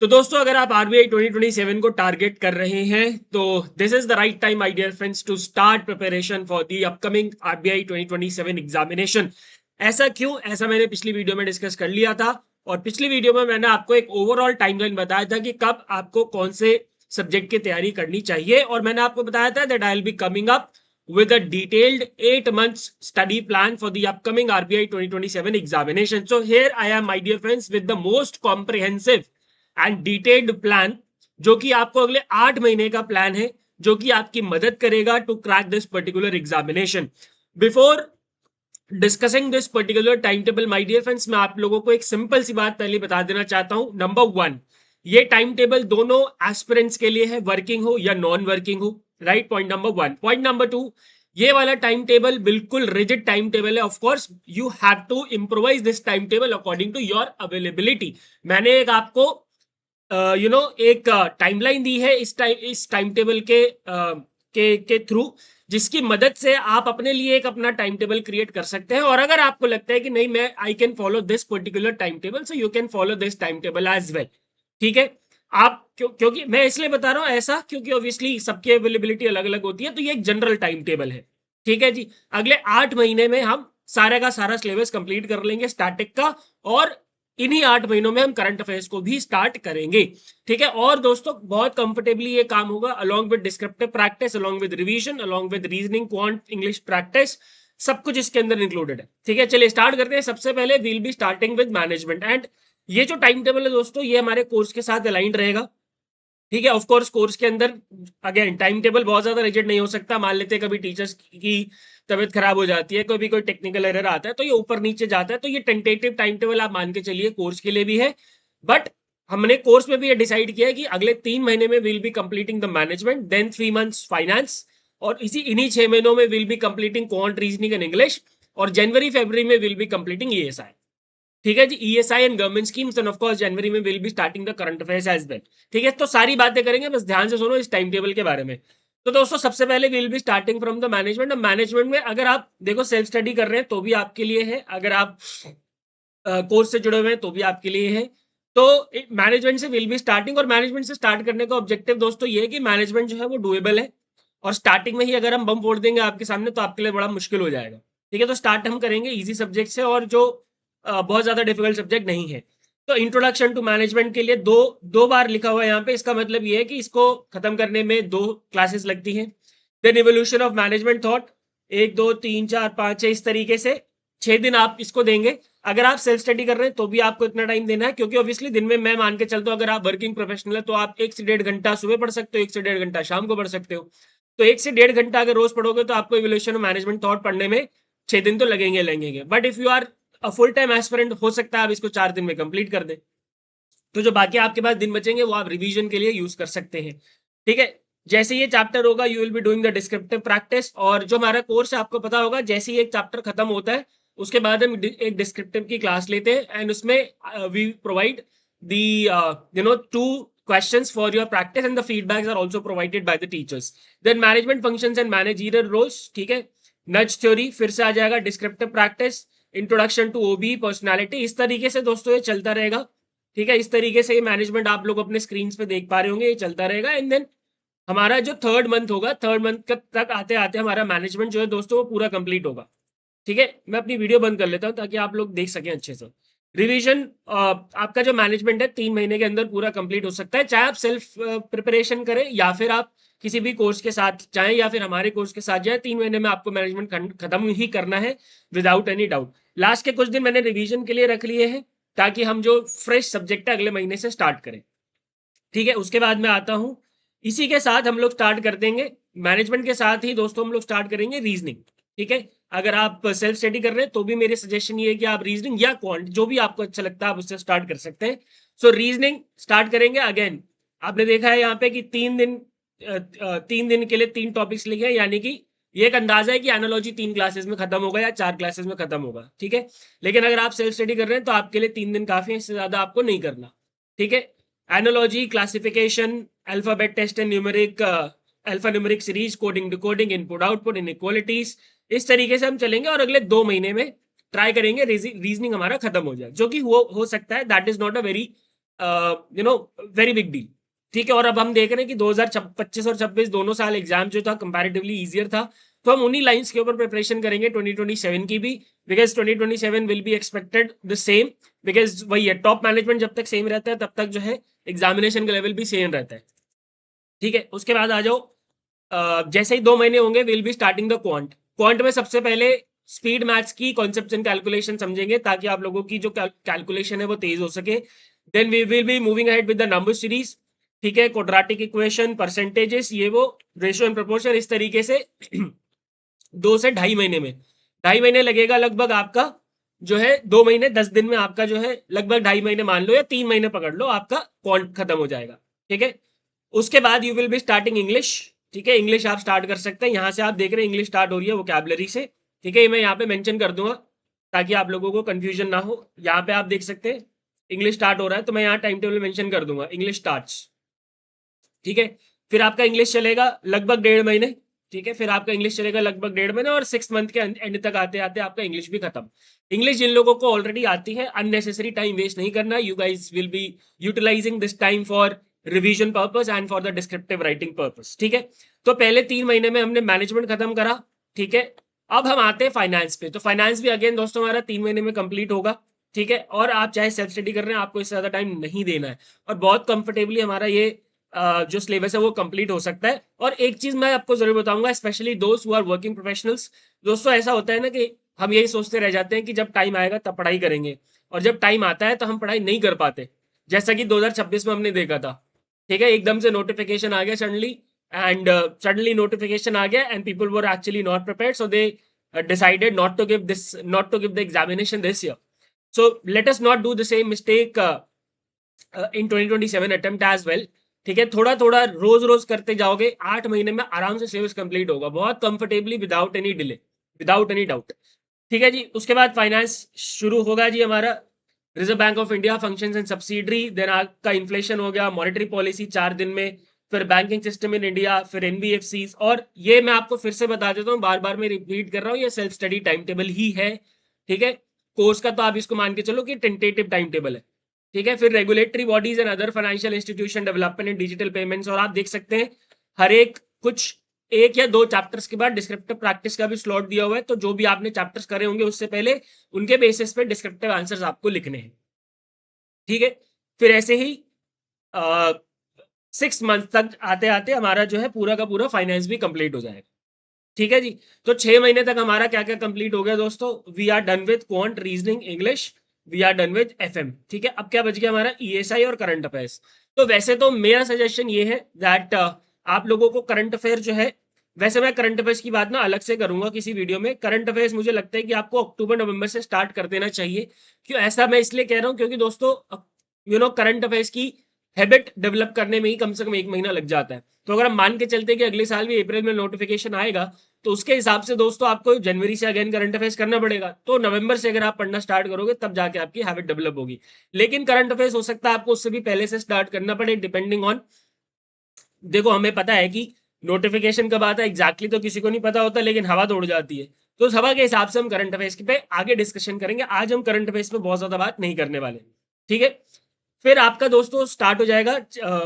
तो दोस्तों अगर आप आरबीआई 2027 को टारगेट कर रहे हैं तो this is the right time my dear friends to start preparation for the upcoming RBI 2027 examination. ऐसा क्यों? ऐसा मैंने पिछली वीडियो में डिस्कस कर लिया था और पिछली वीडियो में मैंने आपको एक ओवरऑल टाइमलाइन बताया था कि कब आपको कौन से सब्जेक्ट की तैयारी करनी चाहिए और मैंने आपको बताया था that I will be coming up with a detailed 8 months study plan for the upcoming RBI 2027 examination. So here I am, my dear friends, with the most comprehensive and detailed plan जो कि आपको अगले 8 महीने का plan है जो कि आपकी मदद करेगा to crack this particular examination. Before discussing this particular time table my dear friends, मैं आप लोगों को एक सिंपल सी बात पहले बता देना चाहता हूं। नंबर वन, ये टाइम टेबल दोनों एस्पिरेंट्स के लिए है, वर्किंग हो या नॉन वर्किंग हो। Right, point number one. Point number two, ये वाला टाइम टेबल बिल्कुल रिजिड टाइम टेबल है। Of course you have to improvise this time table according to your availability. मैंने एक आपको एक टाइमलाइन दी है इस टाइम टेबल के थ्रू, जिसकी मदद से आप अपने लिए एक अपना टाइम टेबल क्रिएट कर सकते हैं। और अगर आपको लगता है कि नहीं, मैं I can follow this particular time table, so you can follow this time table as well. ठीक है, आप क्योंकि मैं इसलिए बता रहा हूं ऐसा क्योंकि ऑब्वियसली सबकी अवेलेबिलिटी अलग अलग होती है, तो ये एक जनरल टाइम टेबल है। ठीक है जी, अगले 8 महीने में हम सारा का सारा सिलेबस कंप्लीट कर लेंगे स्टैटिक का, और इन्हीं 8 महीनों में हम करंट अफेयर्स को भी स्टार्ट करेंगे। ठीक है, और दोस्तों बहुत कंफर्टेबली ये काम होगा along with descriptive practice, along with revision, along with reasoning, quant, English practice, सब कुछ इसके अंदर इंक्लूडेड है। ठीक है, चलिए स्टार्ट करते हैं। सबसे पहले we'll be starting with management, and ये जो टाइम टेबल है दोस्तों, ये हमारे कोर्स के साथ अलाइंड रहेगा। ठीक है, ऑफ कोर्स कोर्स के अंदर अगेन टाइम टेबल बहुत ज्यादा रिजिड नहीं हो सकता। मान लेते हैं कभी टीचर्स की तबीयत खराब हो जाती है, कभी कोई टेक्निकल एरर आता है, तो ये ऊपर नीचे जाता है। तो ये टेंटेटिव टाइम टेबल आप मान के चलिए कोर्स के लिए भी है। बट हमने कोर्स में भी ये डिसाइड किया है कि अगले 3 महीने में will be completing the management, then 3 months finance, और इन्हीं 6 महीनों में will be completing quant, reasoning and English, और जनवरी फरवरी में विल बी कंप्लीटिंग ईएसआई। ठीक है जी, ESI and government schemes, and of course जनवरी में will be starting the current affairs as well. ठीक है, तो सारी बातें करेंगे, बस ध्यान से सुनो इस टाइम टेबल के बारे में। तो दोस्तों सबसे पहले will be starting from the management. Management में अगर आप देखो सेल्फ स्टडी कर रहे हैं तो भी आपके लिए है, अगर आप कोर्स से जुड़े हुए हैं तो भी आपके लिए है। तो मैनेजमेंट से विल बी स्टार्टिंग, और मैनेजमेंट से स्टार्ट करने का ऑब्जेक्टिव दोस्तों ये है कि मैनेजमेंट जो है वो डुएबल है, और स्टार्टिंग में ही अगर हम बम फोड़ देंगे आपके सामने तो आपके लिए बड़ा मुश्किल हो जाएगा। ठीक है, तो स्टार्ट हम करेंगे इजी सब्जेक्ट से, और जो बहुत ज्यादा डिफिकल्ट सब्जेक्ट नहीं है। तो इंट्रोडक्शन टू मैनेजमेंट के लिए दो दो बार लिखा हुआ है यहाँ पे, इसका मतलब ये है कि इसको खत्म करने में 2 क्लासेस लगती हैं। Then evolution of management thought, 1 2 3 4 5 6, इस तरीके से 6 दिन आप इसको देंगे। अगर आप सेल्फ स्टडी कर रहे हैं तो भी आपको इतना टाइम देना है, क्योंकि ऑब्वियसली दिन में मैं मान के चलता हूँ अगर आप वर्किंग प्रोफेशनल है तो आप 1 से 1.5 घंटा सुबह पढ़ सकते हो, 1 से 1.5 घंटा शाम को पढ़ सकते हो। तो 1 से 1.5 घंटा अगर रोज पढ़ोगे तो आपको इवोल्यूशन ऑफ मैनेजमेंट थॉट पढ़ने में 6 दिन तो लगेंगे। But if you are full time aspirant, हो सकता है आप इसको 4 दिन में कंप्लीट कर दें। तो जो बाकी आपके पास दिन बचेंगे वो आप रिवीजन के लिए यूज कर सकते हैं। ठीक है, जैसे ये चैप्टर होगा you will be doing the descriptive practice, और जो हमारा कोर्स है आपको पता होगा जैसे ही एक चैप्टर खत्म होता है उसके बाद हम एक डिस्क्रिप्टिव की क्लास लेते हैं, एंड उसमें we provide the 2 questions for your practice, and the feedbacks are also provided by the teachers. Then management functions and managerial roles, ठीक है, नज थ्योरी फिर से आ जाएगा, descriptive practice, introduction to OB, personality, इस तरीके से दोस्तों ये चलता रहेगा। ठीक है, इस तरीके से ये मैनेजमेंट आप लोग अपने स्क्रीन पे देख पा रहे होंगे, ये चलता रहेगा। एंड देन हमारा जो थर्ड मंथ होगा, थर्ड मंथ तक आते आते हमारा मैनेजमेंट जो है दोस्तों वो पूरा कंप्लीट होगा। ठीक है, मैं अपनी वीडियो बंद कर लेता हूँ ताकि आप लोग देख सकें अच्छे से। रिवीजन आपका जो मैनेजमेंट है 3 महीने के अंदर पूरा कंप्लीट हो सकता है, चाहे आप सेल्फ प्रिपरेशन करें या फिर आप किसी भी कोर्स के साथ जाएं या फिर हमारे कोर्स के साथ जाएं। 3 महीने में आपको मैनेजमेंट खत्म ही करना है विदाउट एनी डाउट। लास्ट के कुछ दिन मैंने रिवीजन के लिए रख लिए हैं ताकि हम जो फ्रेश सब्जेक्ट है अगले महीने से स्टार्ट करें। ठीक है, उसके बाद मैं आता हूं, इसी के साथ हम लोग स्टार्ट कर देंगे मैनेजमेंट के साथ ही दोस्तों हम लोग स्टार्ट करेंगे रीजनिंग। ठीक है, अगर आप सेल्फ स्टडी कर रहे हैं तो भी मेरे सजेशन ये है कि आप रीजनिंग या क्वांट जो भी आपको अच्छा लगता है आप उससे स्टार्ट कर सकते हैं। सो रीजनिंग स्टार्ट करेंगे। अगेन आपने देखा है यहाँ पे कि 3 दिन के लिए 3 टॉपिक्स लिखे हैं, यानी कि ये एक अंदाजा है कि एनालॉजी 3 क्लासेस में खत्म होगा या 4 क्लासेस में खत्म होगा। ठीक है, लेकिन अगर आप सेल्फ स्टडी कर रहे हैं तो आपके लिए 3 दिन काफी है, इससे ज्यादा आपको नहीं करना। ठीक है, analogy, classification, alphabet test and numeric, alpha numeric series, coding decoding, input output, inequalities, इस तरीके से हम चलेंगे और अगले 2 महीने में ट्राई करेंगे रीजनिंग हमारा खत्म हो जाए, जो कि हो सकता है। That is not a very you know very big deal. ठीक है, और अब हम देख रहे हैं कि 2025 और 26 दोनों साल एग्जाम जो था कंपैरेटिवली इजियर था, तो हम उन्हीं लाइंस के ऊपर प्रिपरेशन करेंगे 2027 की भी, because 2027 will be expected the same, because वही है, टॉप मैनेजमेंट जब तक सेम रहता है तब तक जो है एग्जामिनेशन का लेवल भी सेम रहता है। ठीक है, उसके बाद आ जाओ, जैसे ही 2 महीने होंगे will be starting the quant. Quant में सबसे पहले स्पीड मैथ्स की कॉन्सेप्ट्स एंड कैलकुलेशन समझेंगे, ताकि आप लोगों की जो कैलकुलेशन है वो तेज हो सके। Then we will be moving ahead with the number series. ठीक है, क्वाड्रेटिक इक्वेशन, परसेंटेजेस, ये वो, रेशियो एंड प्रोपोर्शन, इस तरीके से 2 से 2.5 महीने में, 2.5 महीने लगेगा लगभग आपका, जो है 2 महीने 10 दिन में आपका जो है लगभग 2.5 महीने मान लो, या 3 महीने पकड़ लो, आपका क्वांट खत्म हो जाएगा। ठीक है, उसके बाद you will be starting English. ठीक है, इंग्लिश आप स्टार्ट कर सकते हैं, यहां से आप देख रहे हैं इंग्लिश स्टार्ट हो रही है वोकैबुलरी से। ठीक है, ये मैं यहाँ पे मेंशन कर दूंगा ताकि आप लोगों को कंफ्यूजन ना हो। यहाँ पे आप देख सकते हैं इंग्लिश स्टार्ट हो रहा है, तो मैं यहाँ टाइम टेबल मेंशन कर दूंगा, इंग्लिश स्टार्ट्स। ठीक है, फिर आपका इंग्लिश चलेगा लगभग 1.5 महीने। ठीक है, फिर आपका इंग्लिश चलेगा लगभग 1.5 महीने, और 6 मंथ के एंड तक आते आते आपका इंग्लिश भी खत्म। इंग्लिश जिन लोगों को ऑलरेडी आती है, अननेसेसरी टाइम वेस्ट नहीं करना, you guys will be utilising this time for revision purpose and for the descriptive writing purpose. ठीक है, तो पहले 3 महीने में हमने मैनेजमेंट खत्म करा। ठीक है, अब हम आते हैं फाइनेंस पे। तो फाइनेंस भी अगेन दोस्तों हमारा 3 महीने में कंप्लीट होगा। ठीक है, और आप चाहे सेल्फ स्टडी कर रहे हैं, आपको इससे ज्यादा टाइम नहीं देना है, और बहुत कंफर्टेबली हमारा ये जो सिलेबस है वो कंप्लीट हो सकता है। और एक चीज मैं आपको जरूर बताऊंगा, स्पेशली दोस्त हु आर वर्किंग प्रोफेशनल्स। दोस्तों ऐसा होता है ना कि हम यही सोचते रह जाते हैं कि जब टाइम आएगा तब पढ़ाई करेंगे, और जब टाइम आता है तो हम पढ़ाई नहीं कर पाते, जैसा कि 2026 में हमने देखा था। ठीक है, एकदम से नोटिफिकेशन आ गया सडनली, एंड सडनली नोटिफिकेशन आ गया and people were actually not prepared, so they decided not to give the examination this year. So let us not do the same mistake in 2027 attempt as well. ठीक है, थोड़ा थोड़ा रोज रोज करते जाओगे, 8 महीने में आराम से सिलेबस कंप्लीट होगा, बहुत comfortably, without any delay, without any doubt. ठीक है जी, उसके बाद फाइनेंस शुरू होगा जी हमारा। Reserve Bank of India, functions and subsidiary, then आपका इन्फ्लेशन हो गया, मॉनेटरी पॉलिसी 4 दिन में, फिर बैंकिंग सिस्टम इन इंडिया, फिर एनबीएफसी। और ये मैं आपको फिर से बता देता हूँ, बार बार मैं रिपीट कर रहा हूँ, ये सेल्फ स्टडी टाइम टेबल ही है। ठीक है, कोर्स का तो आप इसको मान के चलो कि टेंटेटिव टाइम टेबल है। ठीक है, फिर regulatory bodies and other financial institution development and digital payments, और आप देख सकते हैं हर एक कुछ 1 या 2 चैप्टर्स के बाद डिस्क्रिप्टिव प्रैक्टिस का भी स्लॉट दिया हुआ है, तो जो भी आपने चैप्टर्स करे होंगे उससे पहले उनके बेसिस पे डिस्क्रिप्टिव आंसर्स आपको लिखने हैं। ठीक है, फिर ऐसे ही 6 मंथ तक आते आते हमारा जो है पूरा का पूरा फाइनेंस भी कंप्लीट हो जाएगा। ठीक है जी, तो 6 महीने तक हमारा क्या क्या कंप्लीट हो गया दोस्तों। We are done with quant, reasoning, English, we are done with FM. ठीक है, अब क्या बच गया हमारा, ईएसआई और करंट अफेयर्स। तो वैसे तो मेरा सजेशन ये है दैट आप लोगों को करंट अफेयर जो है, वैसे मैं करंट अफेयर्स की बात ना अलग से करूंगा किसी वीडियो में। करंट अफेयर्स मुझे लगता है कि आपको अक्टूबर नवंबर से स्टार्ट कर देना चाहिए। क्यों ऐसा मैं इसलिए कह रहा हूँ, क्योंकि दोस्तों करंट अफेयर्स की हैबिट डेवलप करने में ही कम से कम 1 महीना लग जाता है। तो अगर हम मान के चलते कि अगले साल भी अप्रैल में नोटिफिकेशन आएगा, तो उसके हिसाब से दोस्तों आपको जनवरी से अगेन करंट अफेयर्स करना पड़ेगा। तो नवंबर से अगर आप पढ़ना स्टार्ट करोगे तब जाके आपकी हैबिट डेवलप होगी। लेकिन करंट अफेयर्स हो सकता है आपको उससे भी पहले से स्टार्ट करना पड़े, डिपेंडिंग ऑन, देखो हमें पता है कि नोटिफिकेशन कब आता है एग्जैक्टली तो किसी को नहीं पता होता, लेकिन हवा तो उड़ जाती है। तो उस हवा के हिसाब से हम करंट अफेयर्स पे आगे डिस्कशन करेंगे। आज हम करंट अफेयर्स पे बहुत ज्यादा बात नहीं करने वाले। ठीक है, फिर आपका दोस्तों स्टार्ट हो जाएगा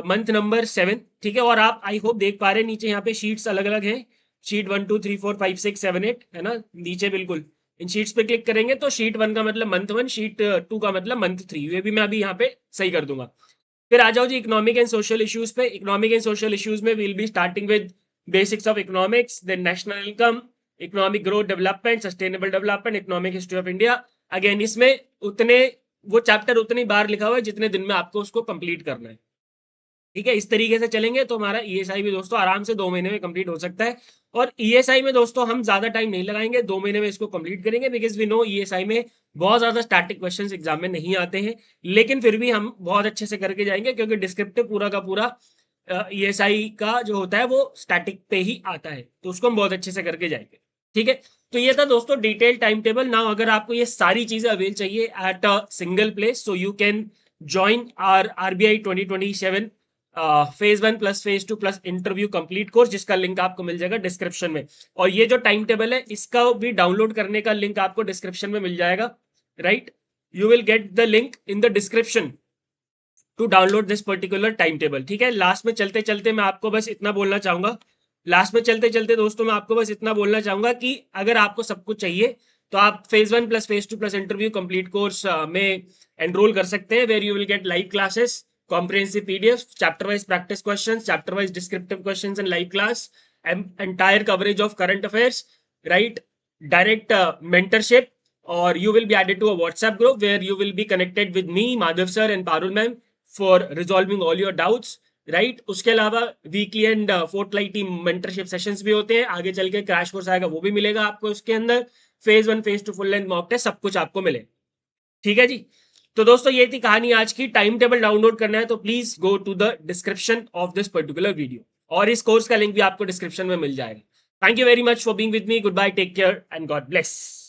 मंथ नंबर 7। ठीक है, और आप आई होप देख पा रहे हैं नीचे यहाँ पे शीट्स अलग अलग हैं, शीट 1 2 3 4 5 6 7 8 है ना नीचे बिल्कुल। इन शीट्स पे क्लिक करेंगे तो शीट 1 का मतलब मंथ 1, शीट 2 का मतलब मंथ 3, ये भी मैं अभी यहाँ पे सही कर दूंगा। फिर आ जाओ जी इकोनॉमिक एंड सोशल इश्यूज पे। इकोनॉमिक एंड सोशल इश्यूज में will be starting with basics of economics, then national income, economic growth development, sustainable development, economic history of India. Again इसमें उतने वो चैप्टर उतनी बार लिखा हुआ है जितने दिन में आपको उसको कंप्लीट करना है। ठीक है, इस तरीके से चलेंगे तो हमारा ईएसआई भी दोस्तों आराम से 2 महीने में कंप्लीट हो सकता है। और ईएसआई में दोस्तों हम ज्यादा टाइम नहीं लगाएंगे, 2 महीने में इसको कंप्लीट करेंगे, बिकॉज वी नो ईएसआई में बहुत ज्यादा स्टैटिक क्वेश्चंस एग्जाम में नहीं आते हैं। लेकिन फिर भी हम बहुत अच्छे से करके जाएंगे, क्योंकि डिस्क्रिप्टिव पूरा का पूरा ईएसआई का जो होता है वो स्टैटिक पे ही आता है, तो उसको हम बहुत अच्छे से करके जाएंगे। ठीक है, तो ये था दोस्तों डिटेल टाइम टेबल। नाउ अगर आपको ये सारी चीजें अवेल चाहिए at a single place, so you can join are RBI 2027 phase 1 plus phase 2 plus interview complete course, जिसका लिंक आपको मिल जाएगा डिस्क्रिप्शन में। और ये जो टाइम टेबल है इसका भी डाउनलोड करने का लिंक आपको डिस्क्रिप्शन में मिल जाएगा, right. You will get the link in the description to download this particular time table. ठीक है, लास्ट में चलते चलते मैं आपको बस इतना बोलना चाहूंगा, दोस्तों मैं आपको बस इतना बोलना चाहूंगा कि अगर आपको सब कुछ चाहिए तो आप phase 1 plus phase 2 plus interview complete course में एनरोल कर सकते हैं, where you will get live classes, comprehensive PDF, chapter wise practice questions, chapter wise descriptive questions in live class, entire coverage of current affairs, right? Direct mentorship, or you will be added to a WhatsApp group where you will be connected with me, Madhav sir and Parul ma'am for resolving all your doubts, right? उसके अलावा weekly and fortnightly mentorship sessions भी होते हैं, आगे चल के crash course आएगा वो भी मिलेगा आपको उसके अंदर, phase 1 phase 2 full length mock test सब कुछ आपको मिले। ठीक है जी, तो दोस्तों ये थी कहानी आज की। टाइम टेबल डाउनलोड करना है तो please go to the description of this particular video, और इस कोर्स का लिंक भी आपको डिस्क्रिप्शन में मिल जाएगा। Thank you very much for being with me, good bye, take care and God bless.